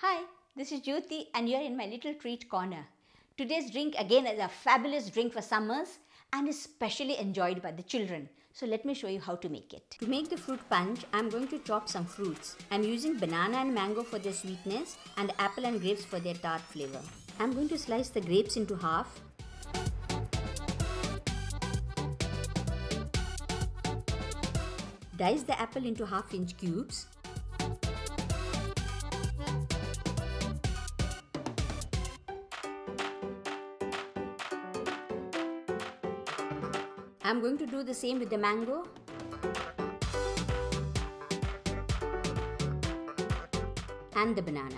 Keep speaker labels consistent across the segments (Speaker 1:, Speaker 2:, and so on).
Speaker 1: Hi, this is Jyoti and you are in my little treat corner. Today's drink again is a fabulous drink for summers and is specially enjoyed by the children. So let me show you how to make it. To make the fruit punch, I am going to chop some fruits. I am using banana and mango for their sweetness and apple and grapes for their tart flavor. I am going to slice the grapes into half. Dice the apple into half-inch cubes. I'm going to do the same with the mango. And the banana.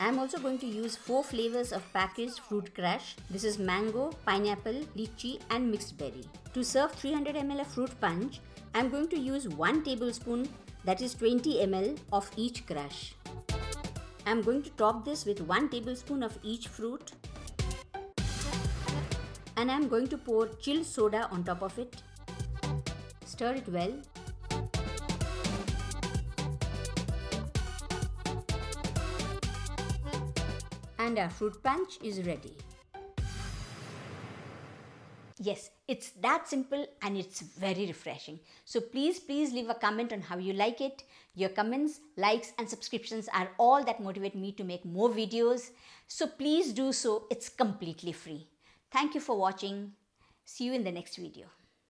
Speaker 1: I'm also going to use 4 flavors of packaged fruit crush. This is mango, pineapple, lychee and mixed berry. To serve 300 ml of fruit punch, I'm going to use 1 tablespoon, that is 20 ml of each crush. I'm going to top this with 1 tablespoon of each fruit. And I'm going to pour chilled soda on top of it. Stir it well. And our fruit punch is ready. Yes, it's that simple and it's very refreshing. So please leave a comment on how you like it. Your comments, likes and subscriptions are all that motivate me to make more videos. So please do so. It's completely free. Thank you for watching. See you in the next video.